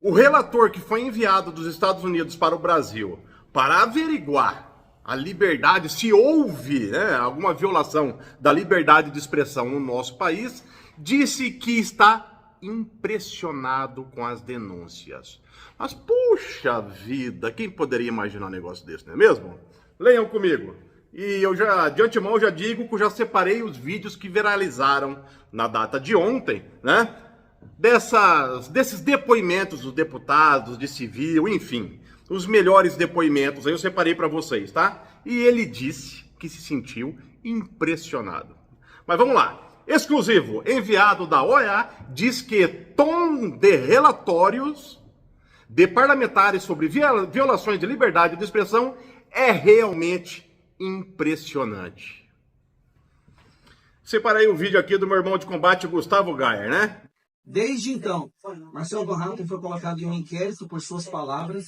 O relator que foi enviado dos Estados Unidos para o Brasil para averiguar a liberdade, se houve, né, alguma violação da liberdade de expressão no nosso país, disse que está impressionado com as denúncias. Mas, puxa vida, quem poderia imaginar um negócio desse, não é mesmo? Leiam comigo. E eu já, de antemão, já digo que eu já separei os vídeos que viralizaram na data de ontem, né? Desses depoimentos dos deputados, de civil, enfim, os melhores depoimentos, aí eu separei para vocês, tá? E ele disse que se sentiu impressionado. Mas vamos lá. Exclusivo, enviado da OEA, diz que tom de relatórios de parlamentares sobre violações de liberdade de expressão é realmente impressionante. Separei o vídeo aqui do meu irmão de combate, Gustavo Gayer, né? Desde então, Marcelo Van Hatten foi colocado em um inquérito por suas palavras,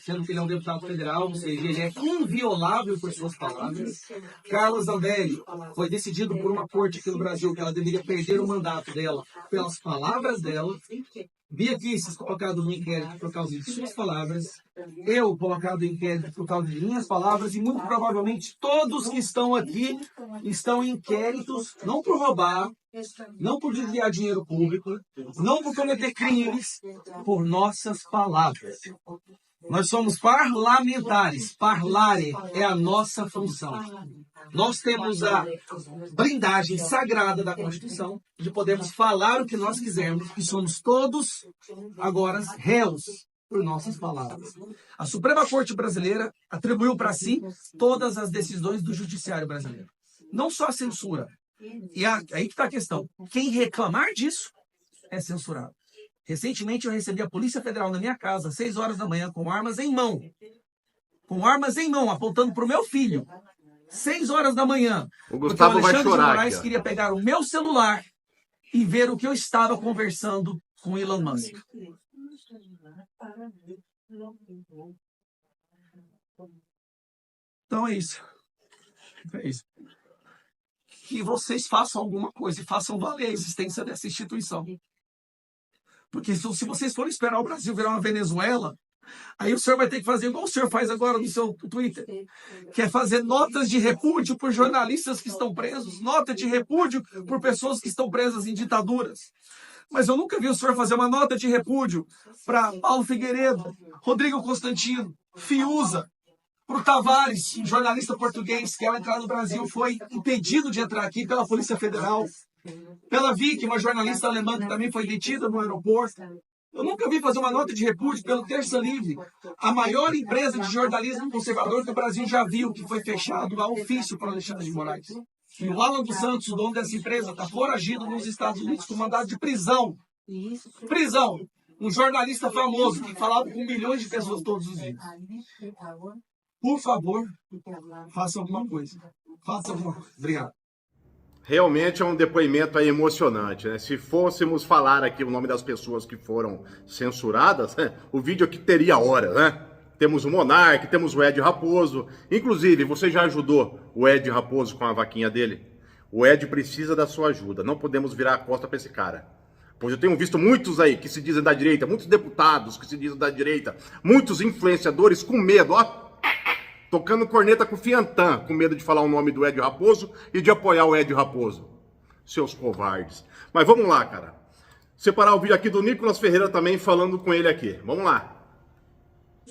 sendo que ele é um deputado federal, ou seja, ele é inviolável por suas palavras. Carla Zambelli foi decidido por uma corte aqui no Brasil que ela deveria perder o mandato dela pelas palavras dela. Bia Kicis colocado no inquérito por causa de suas palavras. Eu colocado em inquérito por causa de minhas palavras. E muito provavelmente todos que estão aqui estão em inquéritos, não por roubar, não por desviar dinheiro público, não por cometer crimes, por nossas palavras. Nós somos parlamentares. Parlare é a nossa função. Nós temos a blindagem sagrada da Constituição de podermos falar o que nós quisermos e somos todos agora réus por nossas palavras. A Suprema Corte Brasileira atribuiu para si todas as decisões do Judiciário brasileiro. Não só a censura. E aí que está a questão. Quem reclamar disso é censurado. Recentemente eu recebi a Polícia Federal na minha casa, às 6 horas da manhã, com armas em mão. Com armas em mão, apontando para o meu filho. 6 horas da manhã. O Gustavo vai chorar. Alexandre de Moraes queria pegar o meu celular e ver o que eu estava conversando com Elon Musk. Então é isso. É isso. Que vocês façam alguma coisa e façam valer a existência dessa instituição. Porque se vocês forem esperar o Brasil virar uma Venezuela, aí o senhor vai ter que fazer igual o senhor faz agora no seu Twitter, que é fazer notas de repúdio por jornalistas que estão presos, nota de repúdio por pessoas que estão presas em ditaduras. Mas eu nunca vi o senhor fazer uma nota de repúdio para Paulo Figueiredo, Rodrigo Constantino, Fiuza, para o Tavares, um jornalista português que ao entrar no Brasil foi impedido de entrar aqui pela Polícia Federal, pela Vicky, uma jornalista alemã que também foi detida no aeroporto. Eu nunca vi fazer uma nota de repúdio pelo Terça Livre, a maior empresa de jornalismo conservador que o Brasil já viu, que foi fechado a ofício para Alexandre de Moraes. E o Alan dos Santos, o dono dessa empresa, está foragido nos Estados Unidos com mandado de prisão. Prisão. Um jornalista famoso que falava com milhões de pessoas todos os dias. Por favor, faça alguma coisa. Faça alguma coisa. Obrigado. Realmente é um depoimento aí emocionante, né? Se fôssemos falar aqui o nome das pessoas que foram censuradas, né? O vídeo aqui teria horas, né? Temos o Monark, temos o Ed Raposo. Inclusive, você já ajudou o Ed Raposo com a vaquinha dele? O Ed precisa da sua ajuda. Não podemos virar a costa para esse cara. Pois eu tenho visto muitos aí que se dizem da direita, muitos deputados que se dizem da direita, muitos influenciadores com medo, ó. Tocando corneta com o Fiantan, com medo de falar o nome do Ed Raposo e de apoiar o Ed Raposo. Seus covardes. Mas vamos lá, cara. Separar o vídeo aqui do Nicolas Ferreira também, falando com ele aqui. Vamos lá.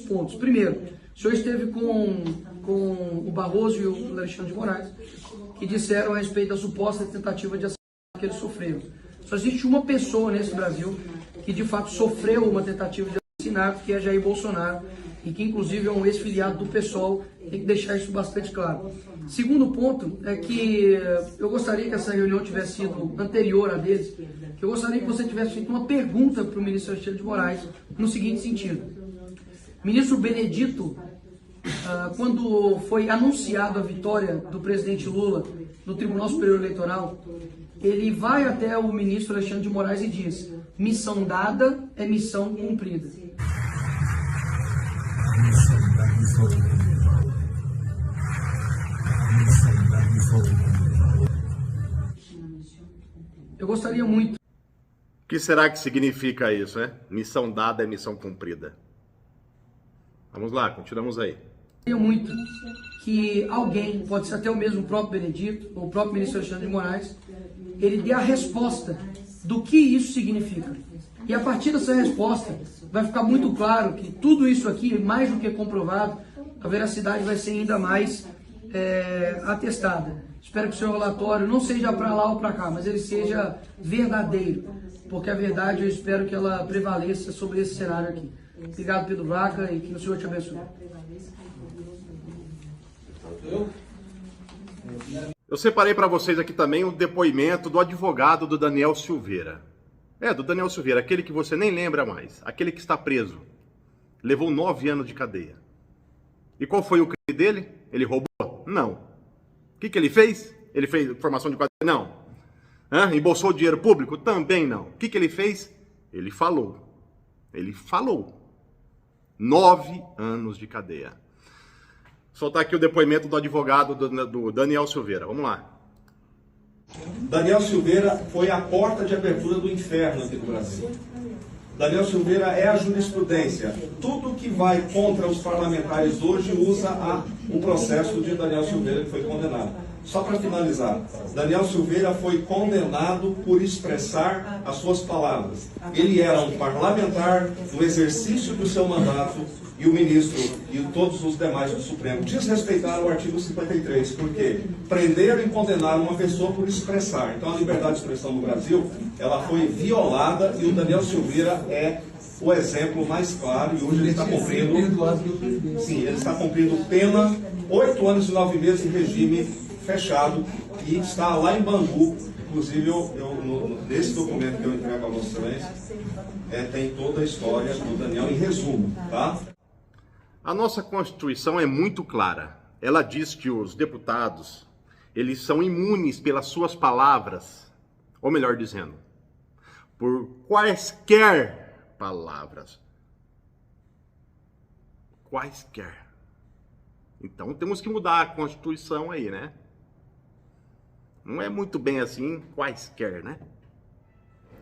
Pontos. Primeiro, o senhor esteve com o Barroso e o Alexandre de Moraes, que disseram a respeito da suposta tentativa de assassinato que eles sofreram. Só existe uma pessoa nesse Brasil que de fato sofreu uma tentativa de assassinato, que é Jair Bolsonaro, e que inclusive é um ex-filiado do PSOL, tem que deixar isso bastante claro. Segundo ponto é que eu gostaria que essa reunião tivesse sido anterior a deles, que eu gostaria que você tivesse feito uma pergunta para o ministro Alexandre de Moraes, no seguinte sentido. Ministro Benedito, quando foi anunciado a vitória do presidente Lula no Tribunal Superior Eleitoral, ele vai até o ministro Alexandre de Moraes e diz: missão dada é missão cumprida. Eu gostaria muito. O que será que significa isso, né? Missão dada é missão cumprida. Vamos lá, continuamos aí. Eu muito que alguém, pode ser até o mesmo próprio Benedito, ou o próprio ministro Alexandre de Moraes, ele dê a resposta do que isso significa. E a partir dessa resposta, vai ficar muito claro que tudo isso aqui, mais do que comprovado, a veracidade vai ser ainda mais atestada. Espero que o seu relatório não seja para lá ou para cá, mas ele seja verdadeiro, porque a verdade eu espero que ela prevaleça sobre esse cenário aqui. Obrigado, Pedro Vaca, e que o Senhor te abençoe. Eu separei para vocês aqui também o depoimento do advogado do Daniel Silveira. Do Daniel Silveira, aquele que você nem lembra mais, aquele que está preso. Levou 9 anos de cadeia. E qual foi o crime dele? Ele roubou? Não. O que ele fez? Ele fez formação de quadrilha? Não. Embolsou dinheiro público? Também não. O que ele fez? Ele falou. Ele falou. 9 anos de cadeia. Vou soltar aqui o depoimento do advogado do Daniel Silveira. Vamos lá. Daniel Silveira foi a porta de abertura do inferno aqui no Brasil. Daniel Silveira é a jurisprudência. Tudo que vai contra os parlamentares hoje usa o processo de Daniel Silveira, que foi condenado. Só para finalizar, Daniel Silveira foi condenado por expressar as suas palavras. Ele era um parlamentar no exercício do seu mandato e o ministro e todos os demais do Supremo desrespeitaram o artigo 53. Por quê? Prenderam e condenaram uma pessoa por expressar. Então a liberdade de expressão no Brasil, ela foi violada e o Daniel Silveira é o exemplo mais claro e hoje ele está cumprindo, sim, ele está cumprindo pena, 8 anos e 9 meses em regime fechado e está lá em Bangu. Inclusive, nesse documento que eu entrego a Vossa Excelência, tem toda a história do Daniel em resumo, tá? A nossa Constituição é muito clara. Ela diz que os deputados, eles são imunes pelas suas palavras, ou melhor dizendo, por quaisquer palavras. Quaisquer. Então temos que mudar a Constituição aí, né? Não é muito bem assim, quaisquer, né?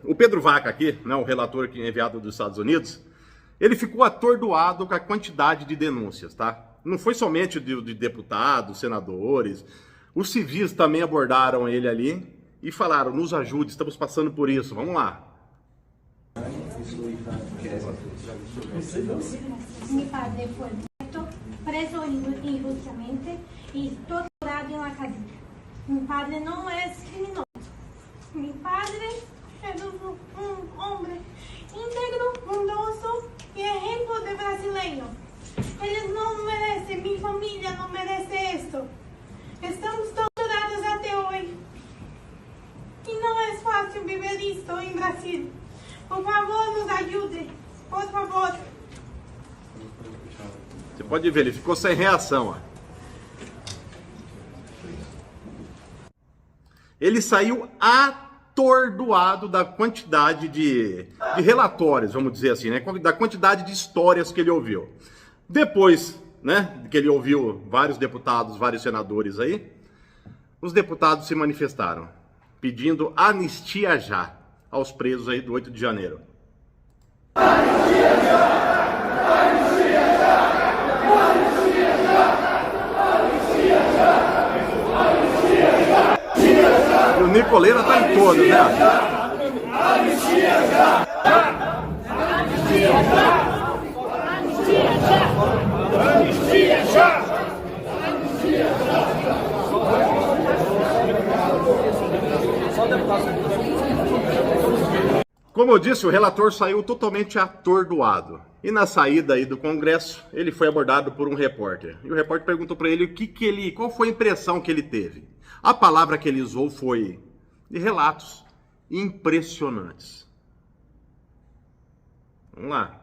O Pedro Vaca aqui, né, o relator que é enviado dos Estados Unidos, ele ficou atordoado com a quantidade de denúncias, tá? Não foi somente de deputados, senadores, os civis também abordaram ele ali e falaram, nos ajude, estamos passando por isso, vamos lá. Mi padre fue preso injustamente y torturado en la cadeia. Mi padre no es criminoso. Mi padre es un hombre íntegro, bondoso y ejemplo de brasileño. Ellos no merecen, mi familia no merece esto. Estamos torturados hasta hoy. Y no es fácil vivir esto en Brasil. Por favor, nos ayude. Por favor. Você pode ver, ele ficou sem reação, ó. Ele saiu atordoado da quantidade de relatórios, vamos dizer assim, né? Da quantidade de histórias que ele ouviu. Depois, né, que ele ouviu vários deputados, vários senadores aí, os deputados se manifestaram, pedindo anistia já aos presos aí do 8 de janeiro. Anistia já! Anistia já! Anistia já! Anistia já! Anistia já! E o Nicoleira tá em todo, né? Anistia já! Anistia já! Anistia já! Anistia já! Como eu disse, o relator saiu totalmente atordoado. E na saída aí do Congresso, ele foi abordado por um repórter. E o repórter perguntou para ele qual foi a impressão que ele teve. A palavra que ele usou foi de relatos impressionantes. Vamos lá.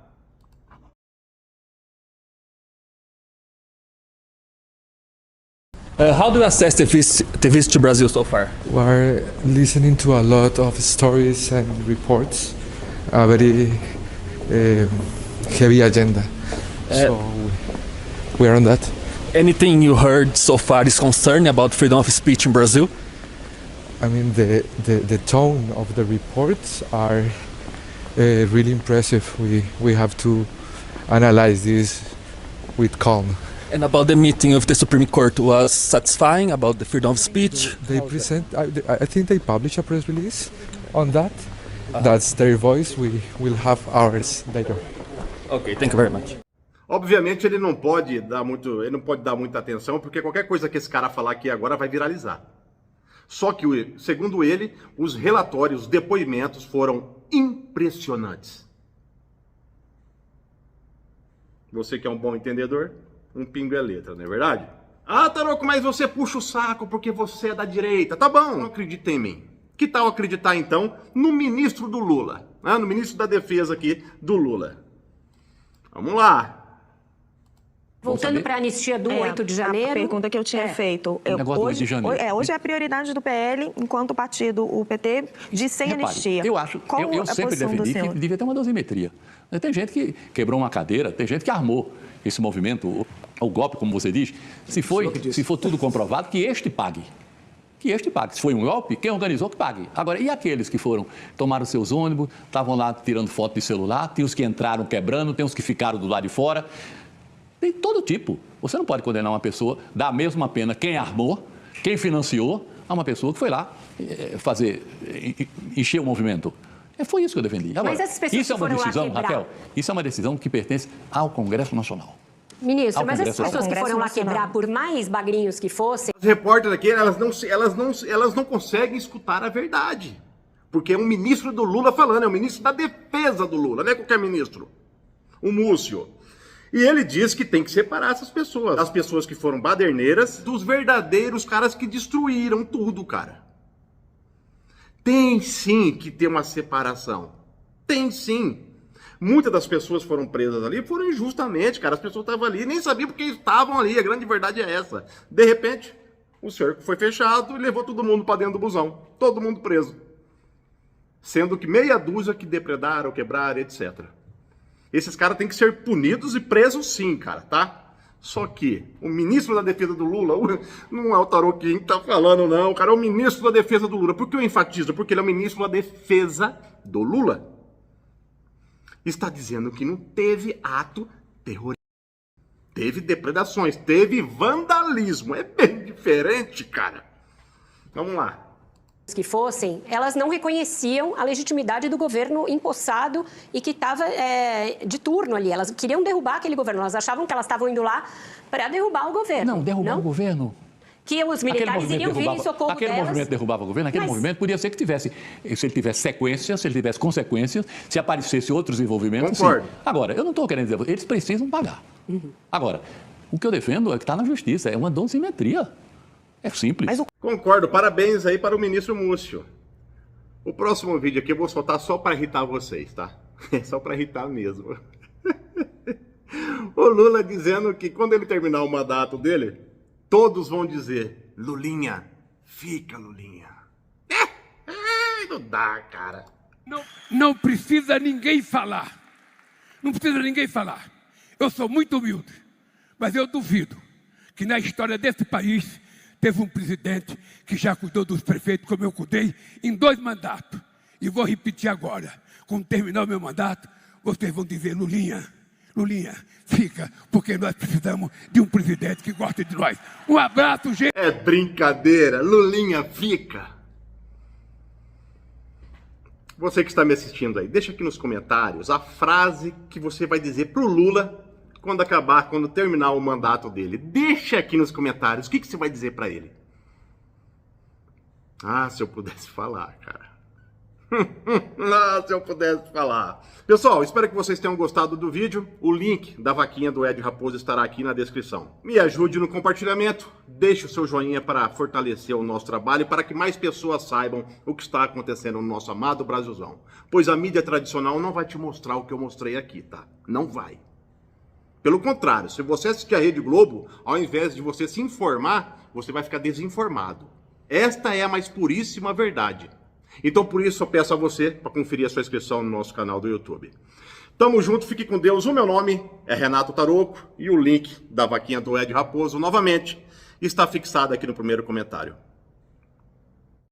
How do you assess the visit to Brazil so far? We are listening to a lot of stories and reports, a very heavy agenda. So we are on that. Anything you heard so far is concerning about freedom of speech in Brazil? I mean, the tone of the reports are really impressive. We have to analyze this with calm. And about the meeting of the Supreme Court was satisfying about the freedom of speech? They present, I think they publish a press release on that. That's their voice. We will have ours later. Okay, thank you very much. Obviamente ele não pode dar muita atenção, porque qualquer coisa que esse cara falar aqui agora vai viralizar. Só que, segundo ele, os relatórios, os depoimentos foram impressionantes. Você que é um bom entendedor, um pingo é letra, não é verdade? Ah, Taroco, mas você puxa o saco porque você é da direita. Tá bom, não acredita em mim. Que tal acreditar, então, no ministro do Lula? Né? No ministro da Defesa aqui do Lula. Vamos lá. Voltando para a anistia do 8 de janeiro. A pergunta que eu tinha feito. Hoje é a prioridade do PL, enquanto partido, o PT, de sem anistia. Eu acho, eu sempre defendi que devia ter uma dosimetria. Tem gente que quebrou uma cadeira, tem gente que armou esse movimento, o golpe, como você diz. Se for tudo comprovado, que este pague. Que este pague. Se foi um golpe, quem organizou que pague. Agora, e aqueles que tomaram seus ônibus, estavam lá tirando foto de celular, tem os que entraram quebrando, tem os que ficaram do lado de fora. Tem todo tipo. Você não pode condenar uma pessoa, dar a mesma pena quem armou, quem financiou, a uma pessoa que foi lá encher o movimento. Foi isso que eu defendi. Agora, mas essas pessoas isso é uma decisão, Raquel, isso é uma decisão que pertence ao Congresso Nacional. Ministro, mas essas pessoas que foram lá quebrar, por mais bagrinhos que fossem... Os repórteres aqui, elas não conseguem escutar a verdade. Porque é um ministro do Lula falando, é o ministro da Defesa do Lula, não é qualquer ministro. O Múcio. E ele diz que tem que separar essas pessoas. As pessoas que foram baderneiras dos verdadeiros caras que destruíram tudo, cara. Tem sim que ter uma separação. Tem sim. Muitas das pessoas foram presas ali foram injustamente, cara. As pessoas estavam ali, nem sabiam porque estavam ali. A grande verdade é essa. De repente, o cerco foi fechado e levou todo mundo para dentro do busão. Todo mundo preso. Sendo que meia dúzia que depredaram, quebraram, etc. Esses caras têm que ser punidos e presos sim, cara, tá? Só que o ministro da Defesa do Lula, não é o Taroquinho que tá falando, não. O cara é o ministro da Defesa do Lula. Por que eu enfatizo? Porque ele é o ministro da Defesa do Lula. Está dizendo que não teve ato terrorista. Teve depredações, teve vandalismo. É bem diferente, cara. Vamos lá. Que fossem, elas não reconheciam a legitimidade do governo empossado e que estava de turno ali. Elas queriam derrubar aquele governo. Elas achavam que elas estavam indo lá para derrubar o governo. Não, derrubar o governo. Que os militares iriam vir em socorro aquele delas. Movimento derrubava o governo, aquele movimento podia ser que tivesse, se ele tivesse sequência, se ele tivesse consequências, se aparecesse outros envolvimentos. Concordo. Sim. Agora, eu não estou querendo dizer, eles precisam pagar. Agora, o que eu defendo é que está na justiça, é uma dosimetria. É simples. Concordo, parabéns aí para o ministro Múcio. O próximo vídeo aqui eu vou soltar só para irritar vocês, tá? É só para irritar mesmo. O Lula dizendo que quando ele terminar o mandato dele, todos vão dizer, Lulinha, fica Lulinha. Não dá, cara. Não precisa ninguém falar. Não precisa ninguém falar. Eu sou muito humilde, mas eu duvido que na história desse país teve um presidente que já cuidou dos prefeitos como eu cuidei em 2 mandatos. E vou repetir agora. Quando terminar o meu mandato, vocês vão dizer, Lulinha, Lulinha, fica, porque nós precisamos de um presidente que goste de nós. Um abraço, gente. É brincadeira. Lulinha, fica. Você que está me assistindo aí, deixa aqui nos comentários a frase que você vai dizer pro Lula quando terminar o mandato dele. Deixa aqui nos comentários o que você vai dizer pra ele. Ah, se eu pudesse falar, cara. Ah, se eu pudesse falar. Pessoal, espero que vocês tenham gostado do vídeo. O link da vaquinha do Ed Raposo estará aqui na descrição. Me ajude no compartilhamento. Deixe o seu joinha para fortalecer o nosso trabalho e para que mais pessoas saibam o que está acontecendo no nosso amado Brasilzão. Pois a mídia tradicional não vai te mostrar o que eu mostrei aqui, tá? Não vai. Pelo contrário, se você assistir a Rede Globo, ao invés de você se informar, você vai ficar desinformado. Esta é a mais puríssima verdade. Então por isso eu peço a você para conferir a sua inscrição no nosso canal do YouTube. Tamo junto, fique com Deus. O meu nome é Renato Taroco e o link da vaquinha do Ed Raposo, novamente, está fixado aqui no primeiro comentário.